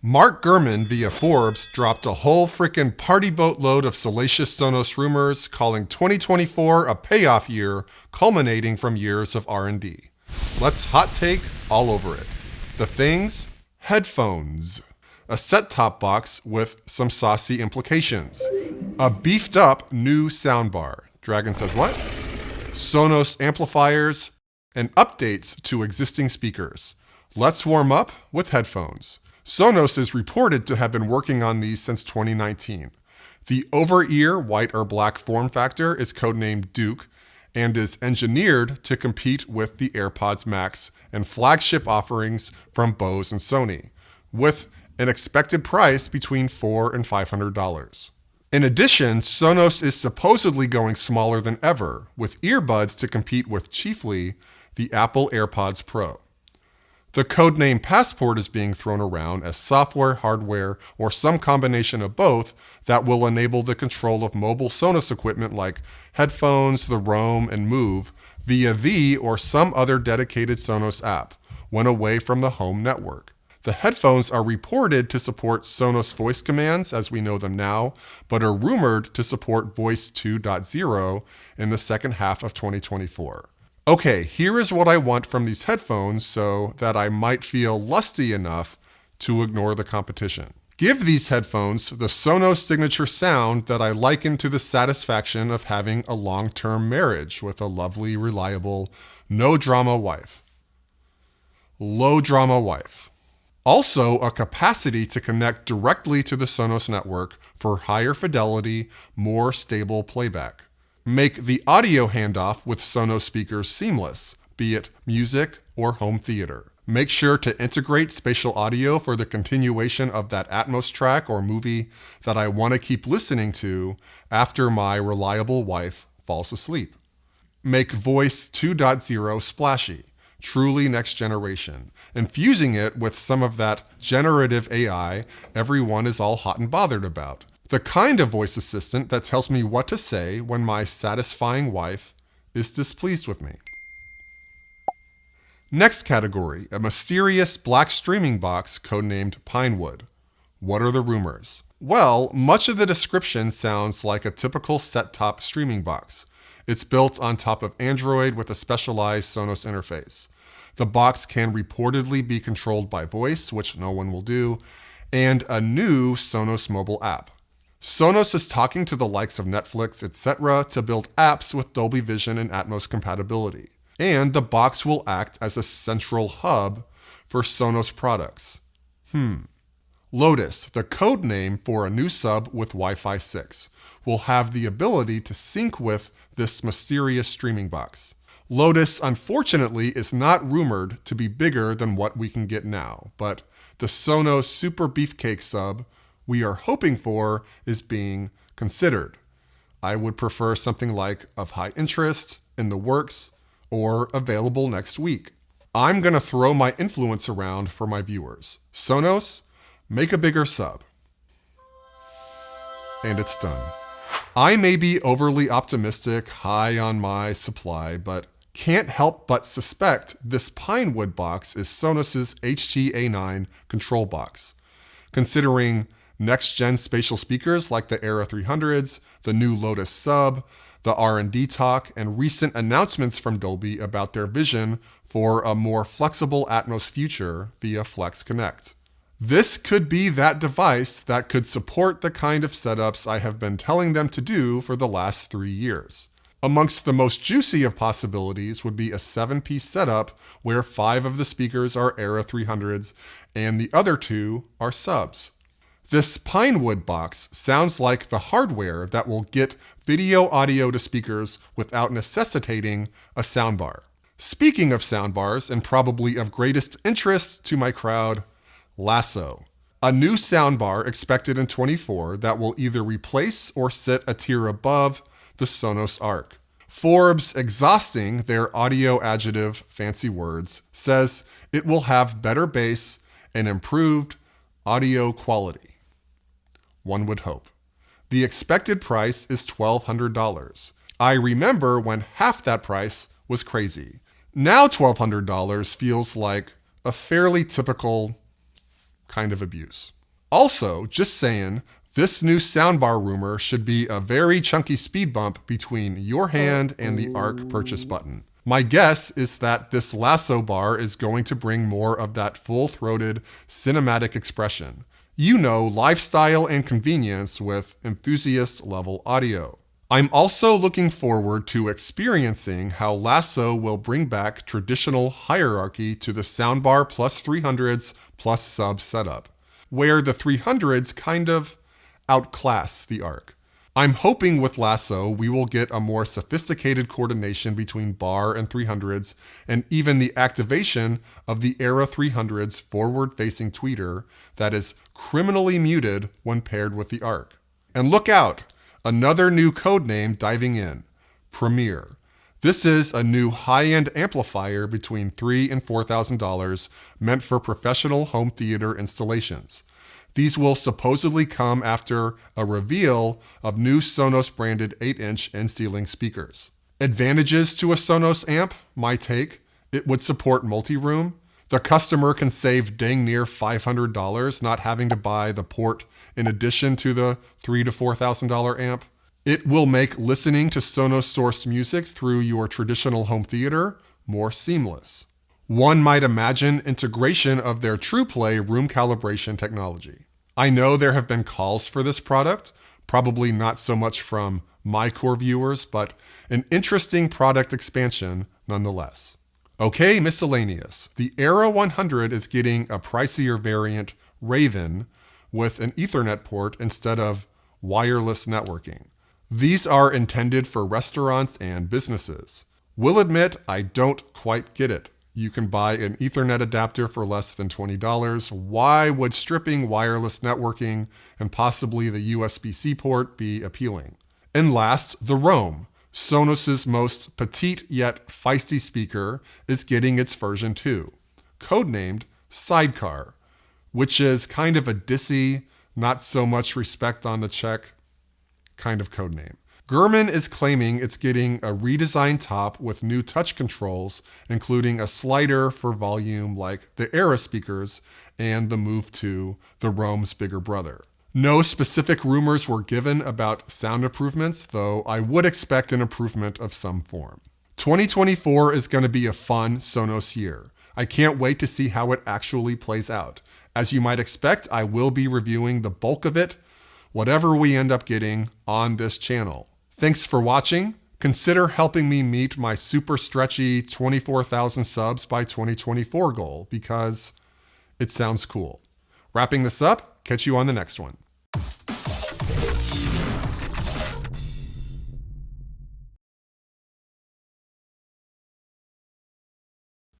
Mark Gurman via Forbes dropped a whole frickin' party boatload of salacious Sonos rumors, calling 2024 a payoff year culminating from years of R&D. Let's hot take all over it. The things? Headphones. A set-top box with some saucy implications. A beefed up new soundbar. Dragon says what? Sonos amplifiers and updates to existing speakers. Let's warm up with headphones. Sonos is reported to have been working on these since 2019. The over-ear white or black form factor is codenamed Duke and is engineered to compete with the AirPods Max and flagship offerings from Bose and Sony, with an expected price between $400 and $500. In addition, Sonos is supposedly going smaller than ever, with earbuds to compete with chiefly the Apple AirPods Pro. The codename Passport is being thrown around as software, hardware, or some combination of both that will enable the control of mobile Sonos equipment like headphones, the Roam, and Move via the or some other dedicated Sonos app when away from the home network. The headphones are reported to support Sonos voice commands as we know them now, but are rumored to support Voice 2.0 in the second half of 2024. Okay, here is what I want from these headphones so that I might feel lusty enough to ignore the competition. Give these headphones the Sonos signature sound that I liken to the satisfaction of having a long-term marriage with a lovely, reliable, no-drama wife. Low-drama wife. Also, a capacity to connect directly to the Sonos network for higher fidelity, more stable playback. Make the audio handoff with Sonos speakers seamless, be it music or home theater. Make sure to integrate spatial audio for the continuation of that Atmos track or movie that I want to keep listening to after my reliable wife falls asleep. Make Voice 2.0 splashy, truly next generation, infusing it with some of that generative AI everyone is all hot and bothered about. The kind of voice assistant that tells me what to say when my satisfying wife is displeased with me. Next category, a mysterious black streaming box codenamed Pinewood. What are the rumors? Well, much of the description sounds like a typical set-top streaming box. It's built on top of Android with a specialized Sonos interface. The box can reportedly be controlled by voice, which no one will do, and a new Sonos mobile app. Sonos is talking to the likes of Netflix, etc. to build apps with Dolby Vision and Atmos compatibility. And the box will act as a central hub for Sonos products. Lotus, the code name for a new sub with Wi-Fi 6, will have the ability to sync with this mysterious streaming box. Lotus, unfortunately, is not rumored to be bigger than what we can get now, but the Sonos Super Beefcake sub we are hoping for is being considered. I would prefer something like of high interest, in the works, or available next week. I'm going to throw my influence around for my viewers. Sonos, make a bigger sub. And it's done. I may be overly optimistic, high on my supply, but can't help but suspect this Pinewood box is Sonos's HT-A9 control box. Considering next-gen spatial speakers like the Era 300s, the new Lotus sub, the R&D talk, and recent announcements from Dolby about their vision for a more flexible Atmos future via Flex Connect. This could be that device that could support the kind of setups I have been telling them to do for the last 3 years. Amongst the most juicy of possibilities would be a 7-piece setup where 5 of the speakers are Era 300s and the other 2 are subs. This Pinewood box sounds like the hardware that will get video audio to speakers without necessitating a soundbar. Speaking of soundbars, and probably of greatest interest to my crowd, Lasso. A new soundbar expected in 2024 that will either replace or sit a tier above the Sonos Arc. Forbes, exhausting their audio adjective fancy words, says it will have better bass and improved audio quality. One would hope. The expected price is $1,200. I remember when half that price was crazy. Now $1,200 feels like a fairly typical kind of abuse. Also, just saying, this new soundbar rumor should be a very chunky speed bump between your hand and the Arc purchase button. My guess is that this lasso bar is going to bring more of that full-throated cinematic expression. You know, lifestyle and convenience with enthusiast-level audio. I'm also looking forward to experiencing how Lasso will bring back traditional hierarchy to the soundbar plus 300s plus sub setup, where the 300s kind of outclass the Arc. I'm hoping with Lasso we will get a more sophisticated coordination between bar and 300s, and even the activation of the Era 300's forward-facing tweeter that is criminally muted when paired with the Arc. And look out! Another new codename diving in, Premier. This is a new high-end amplifier between $3,000 and $4,000 meant for professional home theater installations. These will supposedly come after a reveal of new Sonos branded 8-inch in-ceiling speakers. Advantages to a Sonos amp, my take, it would support multi-room. The customer can save dang near $500 not having to buy the port in addition to the $3,000 to $4,000 amp. It will make listening to Sonos-sourced music through your traditional home theater more seamless. One might imagine integration of their TruePlay room calibration technology. I know there have been calls for this product, probably not so much from my core viewers, but an interesting product expansion nonetheless. Okay, miscellaneous. The Era 100 is getting a pricier variant, Raven, with an Ethernet port instead of wireless networking. These are intended for restaurants and businesses. Will admit I don't quite get it. You can buy an Ethernet adapter for less than $20. Why would stripping wireless networking and possibly the USB-C port be appealing? And last, the Roam. Sonos' most petite yet feisty speaker is getting its version 2, codenamed Sidecar, which is kind of a dissy, not so much respect on the check kind of codename. Gurman is claiming it's getting a redesigned top with new touch controls, including a slider for volume like the Era speakers and the move to the Roam's bigger brother. No specific rumors were given about sound improvements, though I would expect an improvement of some form. 2024 is going to be a fun Sonos year. I can't wait to see how it actually plays out. As you might expect, I will be reviewing the bulk of it, whatever we end up getting, on this channel. Thanks for watching. Consider helping me meet my super stretchy 24,000 subs by 2024 goal because it sounds cool. Wrapping this up, catch you on the next one.